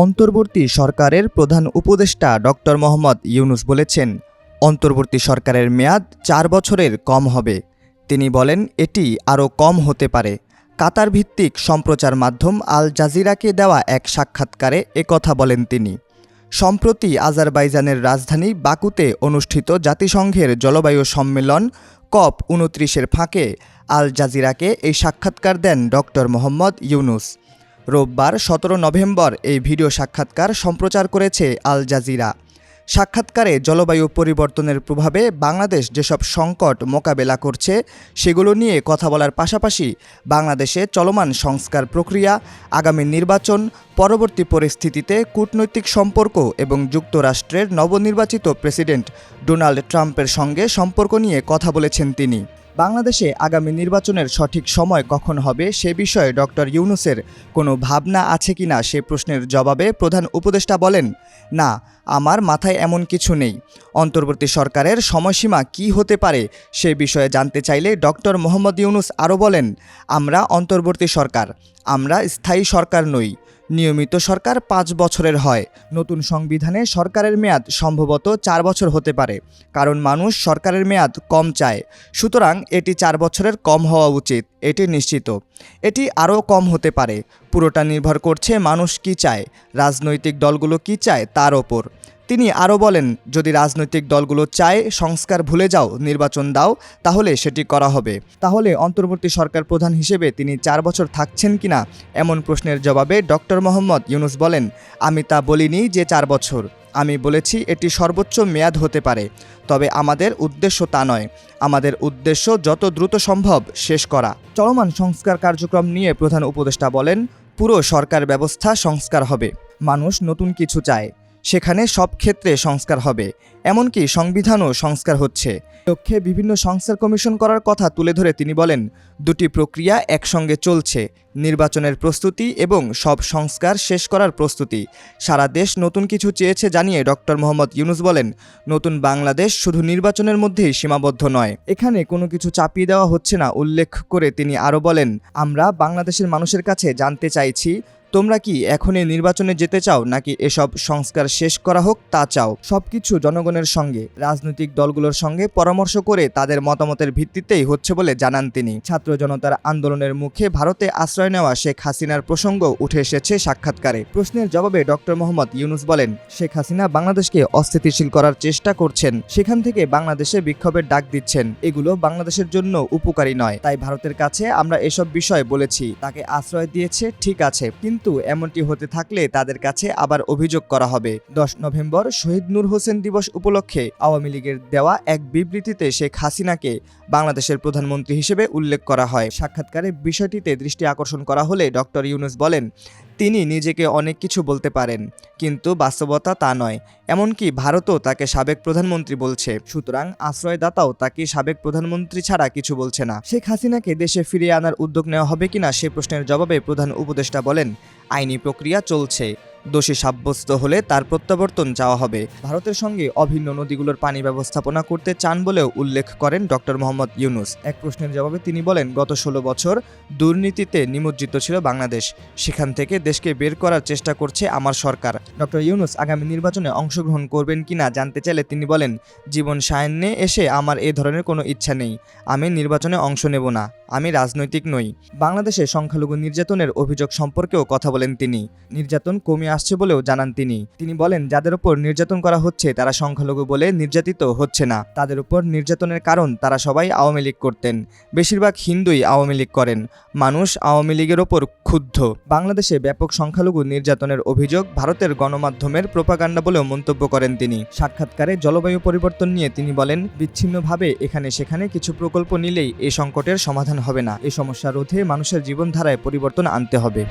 অন্তর্বর্তী সরকারের প্রধান উপদেষ্টা ডক্টর মোহাম্মদ ইউনূস বলেছেন, অন্তর্বর্তী সরকারের মেয়াদ ৪ বছরের কম হবে। তিনি বলেন, এটি আরও কম হতে পারে। কাতার ভিত্তিক সম্প্রচার মাধ্যম আল জাজিরাকে দেওয়া এক সাক্ষাৎকারে একথা বলেন তিনি। সম্প্রতি আজারবাইজানের রাজধানী বাকুতে অনুষ্ঠিত জাতিসংঘের জলবায়ু সম্মেলন COP29-এর ফাঁকে আল জাজিরাকে এই সাক্ষাৎকার দেন ডক্টর মোহাম্মদ ইউনূস। রোববার ১৭ নভেম্বর এই ভিডিও সাক্ষাৎকার সম্প্রচার করেছে আল জাজিরা। সাক্ষাৎকারে জলবায়ু পরিবর্তনের প্রভাবে বাংলাদেশ যেসব সংকট মোকাবেলা করছে সেগুলো নিয়ে কথা বলার পাশাপাশি বাংলাদেশে চলমান সংস্কার প্রক্রিয়া, আগামী নির্বাচন, পরবর্তী পরিস্থিতিতে কূটনৈতিক সম্পর্ক এবং যুক্তরাষ্ট্রের নবনির্বাচিত প্রেসিডেন্ট ডোনাল্ড ট্রাম্পের সঙ্গে সম্পর্ক নিয়ে কথা বলেছেন তিনি। বাংলাদেশে আগামী নির্বাচনের সঠিক সময় কখন হবে সে বিষয়ে ডক্টর ইউনূসের কোনো ভাবনা আছে কিনা সে প্রশ্নের জবাবে প্রধান উপদেষ্টা বলেন, না, আমার মাথায় এমন কিছু নেই। অন্তর্বর্তী সরকারের সময়সীমা কী হতে পারে সে বিষয়ে জানতে চাইলে ডক্টর মোহাম্মদ ইউনূস আরও বলেন, আমরা অন্তর্বর্তী সরকার, আমরা স্থায়ী সরকার নই। নিয়মিত সরকার ৫ বছরের হয়। নতুন সংবিধানে সরকারের মেয়াদ সম্ভবত ৪ বছর হতে পারে, কারণ মানুষ সরকারের মেয়াদ কম চায়। সুতরাং এটি ৪ বছরের কম হওয়া উচিত, এটি নিশ্চিত। এটি আরও কম হতে পারে। পুরোটা নির্ভর করছে মানুষ কী চায়, রাজনৈতিক দলগুলো কী চায় তার ওপর। তিনি আরও বলেন, যদি রাজনৈতিক দলগুলো চায় সংস্কার ভুলে যাও, নির্বাচন দাও, তাহলে সেটি করা হবে। তাহলে অন্তর্বর্তী সরকার প্রধান হিসেবে তিনি ৪ বছর থাকছেন কিনা এমন প্রশ্নের জবাবে ডক্টর মোহাম্মদ ইউনূস বলেন, আমি তা বলিনি যে ৪ বছর। আমি বলেছি এটি সর্বোচ্চ মেয়াদ হতে পারে। তবে আমাদের উদ্দেশ্য তা নয়। আমাদের উদ্দেশ্য যত দ্রুত সম্ভব শেষ করা। চলমান সংস্কার কার্যক্রম নিয়ে প্রধান উপদেষ্টা বলেন, পুরো সরকার ব্যবস্থা সংস্কার হবে। মানুষ নতুন কিছু চায়, সেখানে সব ক্ষেত্রে সংস্কার হবে। এমনকি সংবিধানও সংস্কার হচ্ছে। লক্ষ্যে বিভিন্ন সংস্কার কমিশন করার কথা তুলে ধরে তিনি বলেন, দুটি প্রক্রিয়া একসঙ্গে চলছে, নির্বাচনের প্রস্তুতি এবং সব সংস্কার শেষ করার প্রস্তুতি। সারা দেশ নতুন কিছু চেয়েছে জানিয়ে ডক্টর মোহাম্মদ ইউনূস বলেন, নতুন বাংলাদেশ শুধু নির্বাচনের মধ্যেই সীমাবদ্ধ নয়, এখানে কোনো কিছু চাপিয়ে দেওয়া হচ্ছে না। উল্লেখ করে তিনি আরও বলেন, আমরা বাংলাদেশের মানুষের কাছে জানতে চাইছি, তোমরা কি এখনই নির্বাচনে যেতে চাও নাকি এসব সংস্কার শেষ করা হোক তা চাও? সবকিছু জনগণের সঙ্গে, রাজনৈতিক দলগুলোর সঙ্গে পরামর্শ করে তাদের মতামতের ভিত্তিতেই হচ্ছে বলে জানান তিনি। ছাত্র জনতার আন্দোলনের মুখে ভারতে আশ্রয় নেওয়া শেখ হাসিনার প্রসঙ্গ উঠে এসেছে সাক্ষাৎকারে। প্রশ্নের জবাবে ডক্টর মোহাম্মদ ইউনূস বলেন, শেখ হাসিনা বাংলাদেশকে অস্থিতিশীল করার চেষ্টা করছেন, সেখান থেকে বাংলাদেশে বিক্ষোভের ডাক দিচ্ছেন। এগুলো বাংলাদেশের জন্য উপকারী নয়। তাই ভারতের কাছে আমরা এসব বিষয় বলেছি, তাকে আশ্রয় দিয়েছে, ঠিক আছে, কিন্তু এমনটি হতে থাকলে তাদের কাছে আবার অভিযোগ করা হবে। ১০ নভেম্বর শহীদ নূর হোসেন দিবস উপলক্ষে আওয়ামী লীগের দেওয়া এক বিবৃতিতে শেখ হাসিনাকে বাংলাদেশের প্রধানমন্ত্রী হিসেবে উল্লেখ করা হয়। সাক্ষাৎকারে বিষয়টিতে দৃষ্টি আকর্ষণ করা হলে ডক্টর ইউনূস বলেন, তিনি নিজেকে অনেক কিছু বলতে পারেন, কিন্তু বাস্তবতা তা নয়। এমনকি ভারতও তাকে সাবেক প্রধানমন্ত্রী বলছে। সুতরাং আশ্রয়দাতাও তাকে সাবেক প্রধানমন্ত্রী ছাড়া কিছু বলছে না। শেখ হাসিনাকে দেশে ফিরিয়ে আনার উদ্যোগ নেওয়া হবে কিনা সে প্রশ্নের জবাবে প্রধান উপদেষ্টা বলেন, আইনি প্রক্রিয়া চলছে। দোষী সাব্যস্ত হলে তার প্রত্যাবর্তন চাওয়া হবে। ভারতের সঙ্গে অভিন্ন নদীগুলোর পানি ব্যবস্থাপনা করতে চান বলেও উল্লেখ করেন ডক্টর মোহাম্মদ ইউনূস। এক প্রশ্নের জবাবে তিনি বলেন, গত ১৬ বছর দুর্নীতিতে নিমজ্জিত ছিল বাংলাদেশ, সেখান থেকে দেশকে বের করার চেষ্টা করছে আমার সরকার। ডক্টর ইউনূস আগামী নির্বাচনে অংশগ্রহণ করবেন কিনা জানতে চাইলে তিনি বলেন, জীবন সায়ান্নে এসে আমার এ ধরনের কোনো ইচ্ছা নেই। আমি নির্বাচনে অংশ নেব না, আমি রাজনৈতিক নই। বাংলাদেশে সংখ্যালঘু নির্যাতনের অভিযোগ সম্পর্কেও কথা বলেন তিনি। নির্যাতন কমে আসছে বলেও জানান তিনি। তিনি বলেন, যাদের উপর নির্যাতন করা হচ্ছে তারা সংখ্যালঘু বলে নির্যাতিত হচ্ছে না। তাদের উপর নির্যাতনের কারণ তারা সবাই আওয়ামী লীগ করতেন। বেশিরভাগ হিন্দুই আওয়ামী লীগ করেন। মানুষ আওয়ামী লীগের ওপর ক্ষুব্ধ। বাংলাদেশে ব্যাপক সংখ্যালঘু নির্যাতনের অভিযোগ ভারতের গণমাধ্যমের প্রোপাগান্ডা বলেও মন্তব্য করেন তিনি। সাক্ষাৎকারে জলবায়ু পরিবর্তন নিয়ে তিনি বলেন, বিচ্ছিন্নভাবে এখানে সেখানে কিছু প্রকল্প নিলেই এই সংকটের সমাধান হবে না। এই সমস্যা রোধে মানুষের জীবনধারায় পরিবর্তন আনতে হবে।